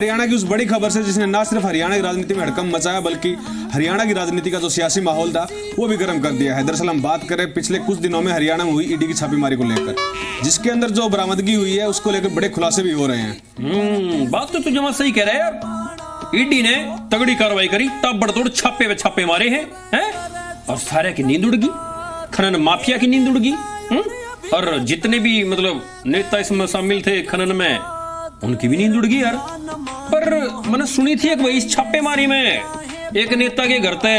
हरियाणा की उस बड़ी खबर से जिसने न सिर्फ हरियाणा की राजनीति में हड़कंप मचाया बल्कि हरियाणा की राजनीति का जो सियासी माहौल था वो भी गर्म कर दिया है। दरअसल हम बात करें पिछले कुछ दिनों में हरियाणा में हुई ईडी की छापेमारी को लेकर, जिसके अंदर जो बरामदगी हुई है उसको लेकर बड़े खुलासे भी हो रहे हैं। बात तो तू जमा सही कह रहा है यार। ईडी ने तगड़ी कार्रवाई करी, ताबड़तोड़ छापे पे छापे मारे हैं और सारे की नींद उड़ गई, खनन माफिया की नींद उड़ गई। और जितने भी मतलब नेता इसमें शामिल थे खनन में, उनकी भी नींद उड़ गई यार। पर मैंने सुनी थी एक भाई इस छापेमारी में एक नेता के घर पे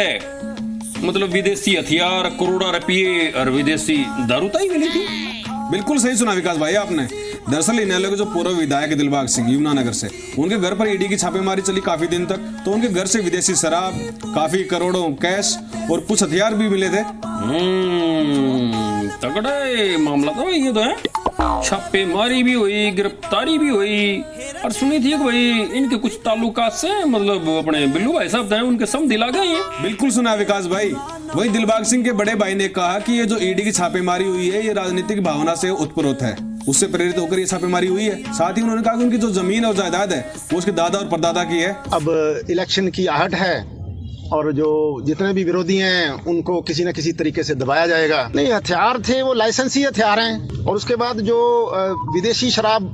मतलब विदेशी हथियार, करोड़ों रुपये और विदेशी दारू ताई मिली थी। बिल्कुल सही सुना विकास भाई आपने। दरअसल इनेलो के जो पूर्व विधायक दिलबाग सिंह यमुनानगर से, उनके घर पर ईडी की छापेमारी चली काफी दिन तक, तो उनके घर से विदेशी शराब, काफी करोड़ों कैश और कुछ हथियार भी मिले थे। तगड़ा मामला था ये तो है। छापेमारी भी हुई, गिरफ्तारी भी हुई और सुनी थी कि भाई इनके कुछ ताल्लुकात से मतलब अपने बिल्लू भाई साहब थे, उनके सम दिला गए हैं। बिल्कुल सुना विकास भाई। वही दिलबाग सिंह के बड़े भाई ने कहा कि ये जो ईडी की छापेमारी हुई है ये राजनीतिक भावना से उत्प्रोत है, उससे प्रेरित होकर ये छापेमारी हुई है। साथ ही उन्होंने कहा कि उनकी जो जमीन और जायदाद है वो उसके दादा और परदादा की है। अब इलेक्शन की आहट है और जो जितने भी विरोधी हैं उनको किसी न किसी तरीके से दबाया जाएगा। नहीं, हथियार थे वो लाइसेंसी हथियार हैं। और उसके बाद जो विदेशी शराब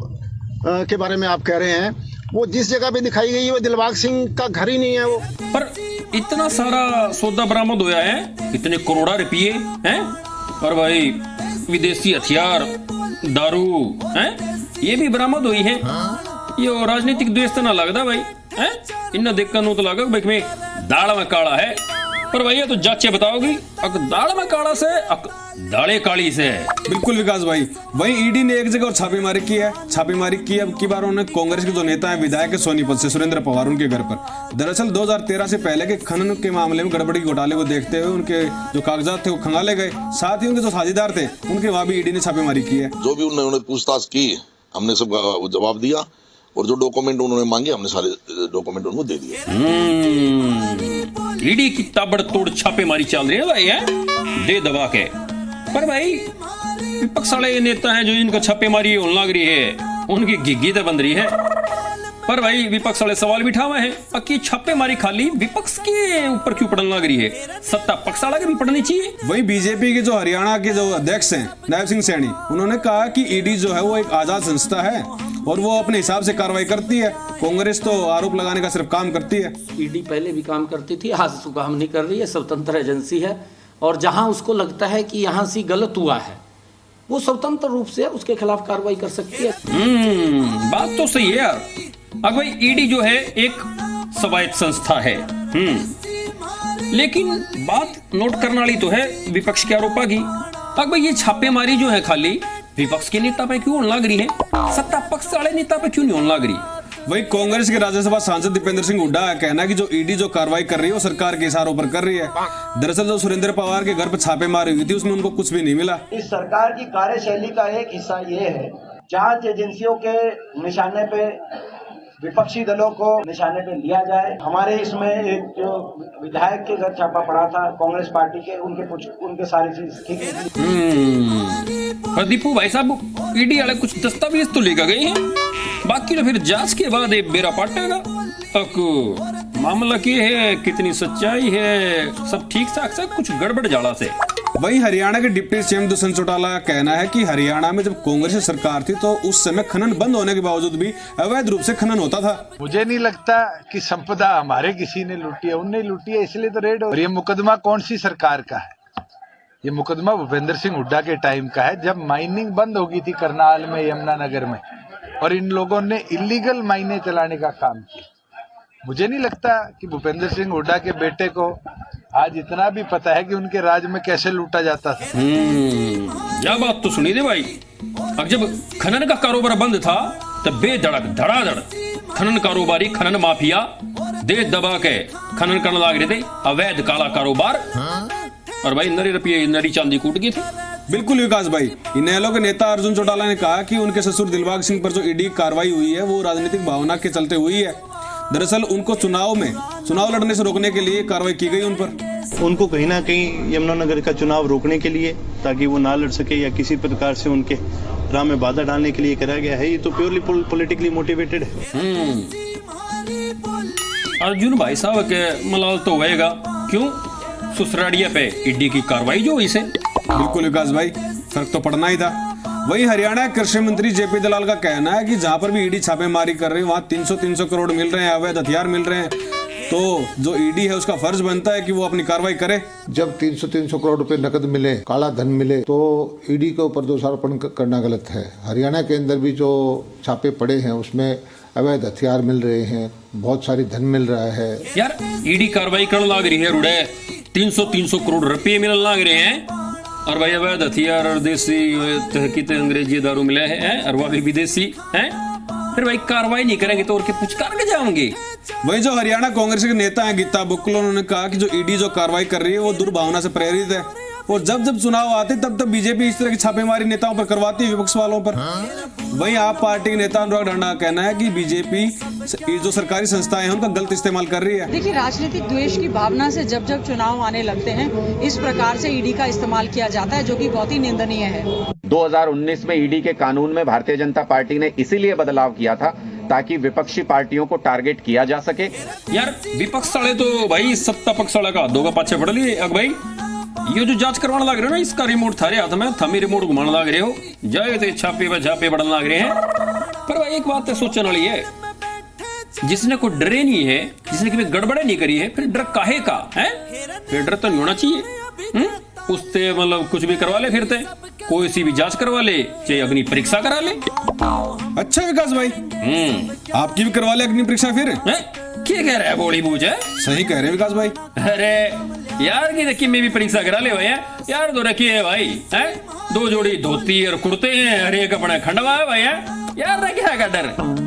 के बारे में आप कह रहे हैं, वो जिस जगह पे दिखाई गई है वो दिलबाग सिंह का घर ही नहीं है वो। पर इतना सारा सौदा बरामद होया है, इतने करोड़ों रुपये हैं और भाई विदेशी हथियार, दारू ये भी बरामद हुई है। ये राजनीतिक द्वेष तो ना लगता भाई हैं? इन्ना देखकर तो लगा भाई में दाल में काला है। पर भैया तो जांचे बताओगी दाल में काला से दाले काली से। बिल्कुल विकास भाई। वहीं ईडी ने एक जगह और छापेमारी की है। छापेमारी की अब की बार उन्होंने कांग्रेस के जो नेता है विधायक के सोनीपत से सुरेंद्र पवार, उनके घर पर। दरअसल 2013 से पहले के खनन के मामले में गड़बड़ी घोटाले को देखते हुए उनके जो कागजात थे वो खंगाले गए। साथ ही उनके जो साझेदार थे उनके वहां भी ईडी ने छापेमारी की है। जो भी उन्होंने पूछताछ की हमने सब जवाब दिया और जो डॉक्यूमेंट उन्होंने मांगे हमने सारे डॉक्यूमेंट उनको दे दिए। ईडी की ताबड़तोड़ छापेमारी चल रही है भाई दे दबा के। पर भाई विपक्ष वाले नेता हैं जो इनका छापेमारी होने लग रही है, उनकी घिघी तो बन रही है। पर भाई विपक्ष वाले सवाल भी उठावे हैं कि छापेमारी खाली विपक्ष के ऊपर क्यों पड़ने लग रही है, सत्ता पक्ष वाला के भी पड़नी चाहिए। वही बीजेपी के जो हरियाणा के जो अध्यक्ष हैं नायब सिंह सैनी, उन्होंने कहा कि ईडी जो है वो एक आजाद संस्था है और वो अपने हिसाब से कार्रवाई करती है। कांग्रेस तो आरोप लगाने का सिर्फ काम करती है। ईडी पहले भी काम करती थी, आज तो काम नहीं कर रही है। स्वतंत्र एजेंसी है और जहां उसको लगता है कि यहाँ से गलत हुआ है वो स्वतंत्र रूप से उसके खिलाफ कार्रवाई कर सकती है। बात तो सही है यार। अब भाई ईडी जो है एक स्वायत्त संस्था है, लेकिन बात नोट करने वाली तो है विपक्ष के आरोपों की। अब भाई ये छापेमारी जो है खाली विपक्ष के नेता पे क्यों लग रही है, सत्ता पक्ष वाले नेता पे क्यों नहीं लग रही। वही कांग्रेस के राज्यसभा सांसद दीपेंद्र सिंह हुड्डा का कहना है कि जो ईडी जो कार्रवाई कर रही है वो सरकार के इशारों पर कर रही है। दरअसल जो सुरेंद्र पवार के घर पर छापेमारी हुई थी उसमें उनको कुछ भी नहीं मिला। इस सरकार की कार्यशैली का एक हिस्सा ये है, जांच एजेंसियों के निशाने पे विपक्षी दलों को निशाने पे लिया जाए। हमारे इसमें एक जो विधायक के घर छापा पड़ा था कांग्रेस पार्टी के, उनके सारी चीज ठीक है। दीपू भाई साहब, ईडी वाले कुछ दस्तावेज तो लेकर गए हैं, बाकी तो फिर जांच के बाद एक बेरा पाटेगा तक मामला क्या है, कितनी सच्चाई है, सब ठीक ठाक से कुछ गड़बड़ झाड़ा से। वहीं हरियाणा के डिप्टी सीएम दुष्यंत चौटाला का कहना है कि हरियाणा में जब कांग्रेस की सरकार थी तो उस समय खनन बंद होने के बावजूद भी अवैध रूप से खनन होता था। मुझे नहीं लगता कि संपदा हमारे किसी ने लूटी है, उनने लूटी है इसलिए तो रेड हो। और ये मुकदमा कौन सी सरकार का है? ये मुकदमा भूपेंद्र सिंह हुड्डा के टाइम का है, जब माइनिंग बंद हो गई थी करनाल में, यमुनानगर में, और इन लोगों ने इलीगल माइने चलाने का काम किया। मुझे नहीं लगता कि भूपेंद्र सिंह हुड्डा के बेटे को आज इतना भी पता है कि उनके राज में कैसे लूटा जाता था। यह बात तो सुनी दे भाई। अब जब खनन का कारोबार बंद था तब बेधड़क धड़ाधड़ खनन कारोबारी, खनन माफिया दे दबा के खनन करने लग रहे थे, अवैध काला कारोबार। और भाई नरी रुपये नरी चांदी कूट गई थी। बिल्कुल विकास भाई। इनेलो के नेता अर्जुन चौटाला ने कहा कि उनके ससुर दिलबाग सिंह पर जो ईडी कार्रवाई हुई है वो राजनीतिक भावना के चलते हुई है। दरअसल उनको चुनाव लड़ने से रोकने के लिए कार्रवाई की गई उन पर। उनको कहीं ना कहीं यमुनानगर का चुनाव रोकने के लिए, ताकि वो ना लड़ सके या किसी प्रकार से उनके राह में बाधा डालने के लिए करा गया है। ये तो प्योरली पॉलिटिकली मोटिवेटेड है। अर्जुन भाई साहब के मलाल तो होएगा, क्यों? सुसराड़िया पे ईडी की कार्रवाई जो हुई से। बिल्कुल विकास भाई, फर्क तो पड़ना ही था। वहीं हरियाणा कृषि मंत्री जेपी दलाल का कहना है कि जहां पर भी ईडी छापेमारी कर रही है वहां 300 करोड़ मिल रहे हैं, अवैध हथियार मिल रहे हैं, तो जो ईडी है उसका फर्ज बनता है कि वो अपनी कार्रवाई करे। जब 300 करोड़ रुपए नकद मिले, काला धन मिले, तो ईडी के ऊपर दोषारोपण करना गलत है। हरियाणा के अंदर भी जो छापे पड़े हैं उसमें अवैध हथियार मिल रहे हैं, बहुत सारी धन मिल रहा है। यार ईडी कार्रवाई करने लग रही है रुड़े, 300 करोड़ रुपये मिलने लग रहे हैं, और भाई अवैध हथियार और देसी तहकीत अंग्रेजी दारू मिला है, और वह भी विदेशी है। फिर भाई कार्रवाई नहीं करेंगे तो और के पुचकार के जाओगे। वही जो हरियाणा कांग्रेस के नेता हैं गीता बुक्कल, उन्होंने कहा कि जो ईडी जो कार्रवाई कर रही है वो दुर्भावना से प्रेरित है, और जब जब चुनाव आते तब तब बीजेपी इस तरह की छापेमारी नेताओं पर करवाती है, विपक्ष वालों पर। वहीं आप पार्टी के नेता अनुराग ढांडा का कहना है कि बीजेपी जो सरकारी संस्थाएं हैं उनका गलत इस्तेमाल कर रही है। देखिए, राजनीतिक द्वेष की भावना से जब जब चुनाव आने लगते हैं इस प्रकार से ईडी का इस्तेमाल किया जाता है, जो कि बहुत ही निंदनीय है। 2019 में ईडी के कानून में भारतीय जनता पार्टी ने इसीलिए बदलाव किया था ताकि विपक्षी पार्टियों को टारगेट किया जा सके। यार विपक्ष वाले तो भाई सत्ता पक्ष वाला का दो का पाछे पड़ लिए। अब भाई ये जो जांच करवाने लग रहे हो ना, इसका रिमोट थारे हाथ में, थमी रिमोट घुमाने लग रहे हो, जाए तो छापे व झापे बढ़ने लग रहे हैं। पर भाई एक बात तो सोचने वाली है, जिसने कोई डरे नहीं है, जिसने कभी गड़बड़े नहीं करी है, फिर डर काहे का है? फिर डर तो नहीं होना चाहिए। उससे मतलब कुछ भी करवा ले, फिरते कोई सी भी जांच करवा ले, चाहे अग्नि परीक्षा करा ले। अच्छा विकास भाई, आपकी भी करवा ले अग्नि परीक्षा फिर। क्या कह रहा है बोली बूझ है? सही कह रहे हैं विकास भाई। अरे यार की देखिए मैं भी परीक्षा करा ले भैया। यार दो रखी है भाई, है 2 जोड़ी धोती और कुर्ते हैं, हर एक अपना खंडवा है भैया। यार क्या का डर।